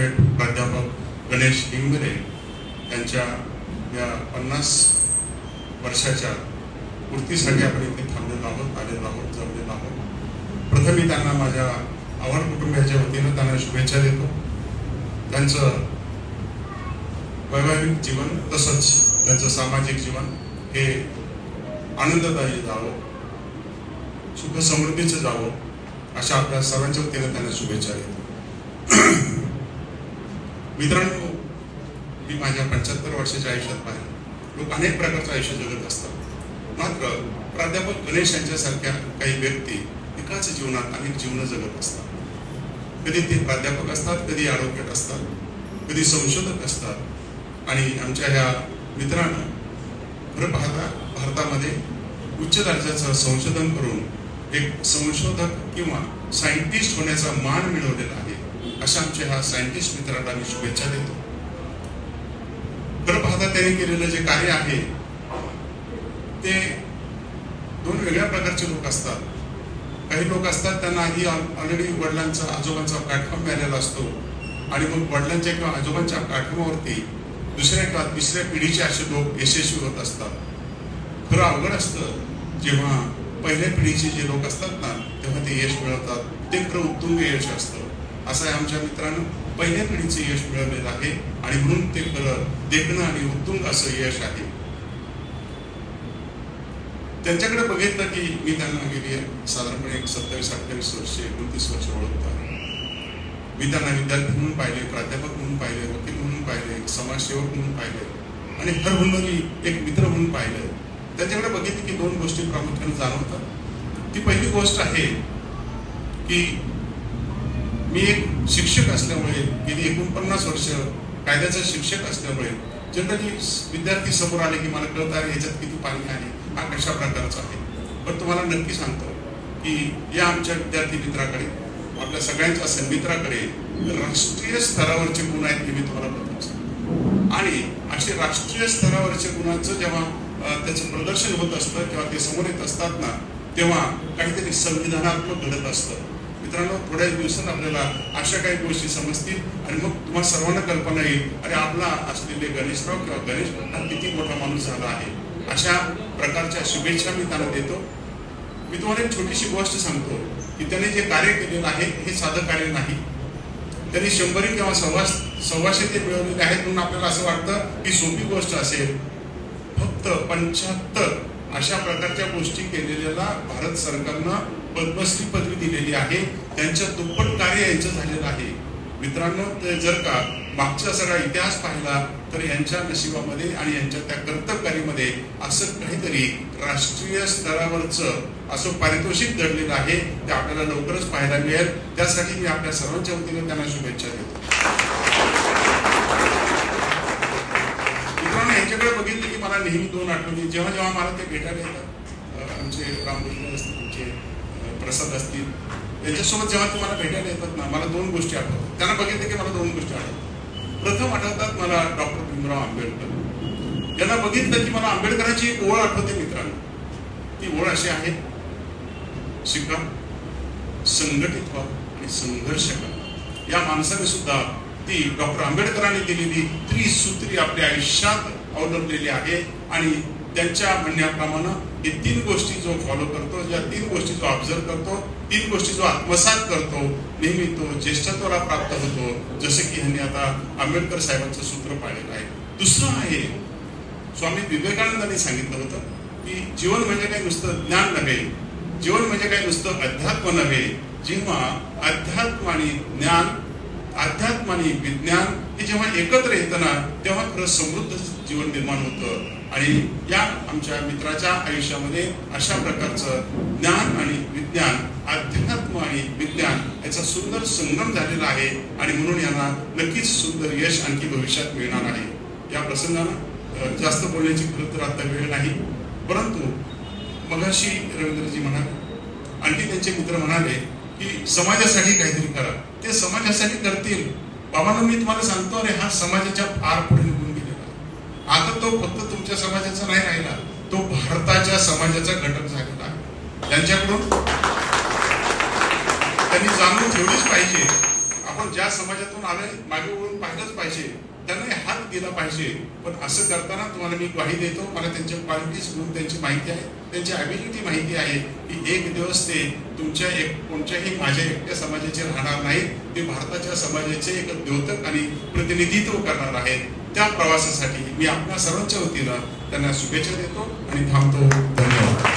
Advocate प्राध्यापक गणेश हिंगरे यांच्या या 50 वर्षाच्या पूर्तीसाठी आपण इथे थांबलेलो आहोत, आलेलो आहोत, जमलेलो आहोत. प्रथम मी त्यांना माझ्या आव्हान कुटुंबियाच्या वतीनं त्यांना शुभेच्छा देतो. त्यांचं वैवाहिक जीवन तसंच त्यांचं सामाजिक जीवन हे आनंददायी जावं, सुख समृद्धीचं जावं अशा आपल्या सर्वांच्या वतीनं त्यांना शुभेच्छा देतो. मित्रांनो, मी माझ्या 75 वर्षाच्या आयुष्यात पाहिलं लोक अनेक प्रकारचं आयुष्य जगत असतात. मात्र प्राध्यापक गणेश यांच्यासारख्या काही व्यक्ती एकाच जीवनात अनेक जीवन जगत असतात. कधी ते प्राध्यापक असतात, कधी ॲडव्होकेट असतात, कधी संशोधक असतात. आणि आमच्या ह्या मित्रांनं खरं पाहता भारतामध्ये उच्च दर्जाचं संशोधन करून एक संशोधक किंवा सायंटिस्ट होण्याचा मान मिळवलेला आहे. अशा आमच्या ह्या सायंटिस्ट मित्रांना मी शुभेच्छा देतो. खरं पाहता त्यांनी केलेलं जे कार्य आहे ते दोन वेगळ्या प्रकारचे लोक असतात. काही लोक असतात त्यांना आधी ऑलरेडी वडिलांचा आजोबांचा प्लॅटफॉर्म मिळालेला असतो आणि मग वडिलांच्या किंवा आजोबांच्या प्लॅटफॉर्मवरती दुसऱ्या किंवा तिसऱ्या पिढीचे असे लोक यशस्वी होत असतात. खरं अवघड असतं जेव्हा पहिल्या पिढीचे जे लोक असतात ना तेव्हा ते यश मिळवतात. ते खरं उत्तुंग यश असतं. असं आहे आमच्या मित्रांनो, पहिल्या पिढीचे यश मिळवलेलं आहे आणि म्हणून ते खरं देखणं आणि उत्तुंग असं यश आहे. त्यांच्याकडे बघितलं की मी त्यांना गेली साधारणपणे 27-28 वर्षे 29 वर्ष ओळखतो. मी त्यांना विद्यार्थी म्हणून पाहिले, प्राध्यापक म्हणून पाहिले, वकील म्हणून पाहिले, समाजसेवक म्हणून पाहिले आणि हर हुन्नरी एक मित्र म्हणून पाहिले. त्यांच्याकडे बघितली की दोन गोष्टी प्रामुख्याने जाणवतात. ती पहिली गोष्ट आहे की मी एक शिक्षक असल्यामुळे गेली 49 वर्ष कायद्याचा शिक्षक असल्यामुळे जनरली विद्यार्थी समोर आले की मला कळत आहे याच्यात किती पाणी आहे, हा कशा प्रकारचा आहे. पण तुम्हाला नक्की सांगतो की या आमच्या विद्यार्थी मित्राकडे, आपल्या सगळ्यांच्या सन्मित्राकडे राष्ट्रीय स्तरावरचे गुण आहेत हे मी तुम्हाला बघतो. आणि असे राष्ट्रीय स्तरावरचे गुणांचं जेव्हा त्याचं प्रदर्शन होत असतं किंवा ते समोर येत असतात ना तेव्हा काहीतरी संविधानात्मक घडत असतं. मित्रांनो, थोड्या दिवसात आपल्याला अशा काही गोष्टी समजतील आणि मग तुम्हाला सर्वांना कल्पना येईल अरे आपला असलेले गणेशराव किंवा गणेश हा किती मोठा माणूस झाला आहे. अशा प्रकारच्या शुभेच्छा मी त्यांना देतो. मी तुम्हाला एक छोटीशी गोष्ट सांगतो की त्याने जे कार्य केलेलं आहे हे साधं कार्य नाही. त्यांनी 100 किंवा 125 ते मिळवलेले आहेत म्हणून आपल्याला असं वाटतं की सोपी गोष्ट असेल. फक्त 75 अशा प्रकारच्या गोष्टी केलेल्या भारत सरकारनं पद्मश्री पदवी दिलेली आहे. त्यांच्या दुप्पट कार्य यांचं झालेलं आहे. मित्रांनो, ते जर का मागचा सगळा इतिहास पाहिला तर यांच्या नशिबामध्ये आणि यांच्या त्या कर्तव्यकारीमध्ये असं काहीतरी राष्ट्रीय स्तरावरचं असं पारितोषिक दडलेलं आहे. ते आपल्याला लवकरच पाहायला मिळेल. त्यासाठी मी आपल्या सर्वांच्या वतीने त्यांना शुभेच्छा देतो. मित्रांनो, यांच्याकडे बघितलं की मला नेहमी दोन आठवणी जेव्हा जेव्हा मला ते भेटायला येतात, आमचे रामकृष्ण असतील, आमचे प्रसाद असतील, यांच्यासोबत जेव्हा तुम्हाला भेटायला येतात ना मला दोन गोष्टी आठवतात. त्यांना बघितलं की मला दोन गोष्टी आठवतात. प्रथम आठवतात मला डॉक्टर भीमराव आंबेडकर. यांना बघितलं की मला आंबेडकरांची एक ओळ आठवते. मित्रांनो, ती ओळ अशी आहे, शिका, संघटित व्हा आणि संघर्ष करा. या माणसाने सुद्धा ती डॉक्टर आंबेडकरांनी दिलेली त्रिसूत्री आपल्या आयुष्यात अवलंबलेली आहे आणि त्यांच्या म्हणण्याप्रमाणे हे 3 गोष्टी जो फॉलो करतो, या 3 गोष्टी जो ऑब्झर्व करतो, 3 गोष्टी जो आत्मसात करतो, नेहमी तो ज्येष्ठत्वाला प्राप्त होतो. जसे की ह्यांनी आता आंबेडकर साहेबांचं सूत्र पाळलेलं आहे. दुसरं आहे, स्वामी विवेकानंदांनी सांगितलं होतं की जीवन म्हणजे काही नुसतं ज्ञान नव्हे, जीवन म्हणजे काही नुसतं अध्यात्म नव्हे. जेव्हा अध्यात्म आणि ज्ञान, अध्यात्म आणि विज्ञान हे जेव्हा एकत्र येतं ना तेव्हा खरं समृद्ध जीवन निर्माण होतं. आणि या आमच्या मित्राच्या आयुष्यामध्ये अशा प्रकारचं ज्ञान आणि विज्ञान, अध्यात्म आणि विज्ञान याचा सुंदर संगम झालेला आहे आणि म्हणून यांना नक्कीच सुंदर यश आणखी भविष्यात मिळणार आहे. या प्रसंगानं जास्त बोलण्याची खरं तर आता वेळ नाही, परंतु मगाशी रवींद्रजी म्हणाले, आणखी त्यांचे मित्र म्हणाले की समाजासाठी काहीतरी करा. ते समाजासाठी करतील. बाबांनो, मी तुम्हाला सांगतो, अरे हा समाजाच्या फार पुढे निघून गेलेला आहे. आता तो फक्त तुमच्या समाजाचा नाही राहिला, तो भारताच्या समाजाचा घटक झालेला आहे. त्यांच्याकडून त्यांनी जाणून ठेवलीच पाहिजे. आपण आपण ज्या समाजातून आलोय मागे वळून पाहिलंच पाहिजे, त्यांना हात दिला पाहिजे. पण असं करताना तुम्हाला मी ग्वाही देतो, मला त्यांच्या क्वालिटीज गुण त्यांची माहिती आहे, त्यांची ॲबिलिटी माहिती आहे की एक दिवस ते तुमच्या कोणत्याही माझ्या एकट्या समाजाचे राहणार नाहीत, ते भारताच्या समाजाचे एक द्योतक आणि प्रतिनिधित्व करणार आहेत. त्या प्रवासासाठी मी आपल्या सर्वांच्या वतीनं त्यांना शुभेच्छा देतो आणि थांबतो. धन्यवाद.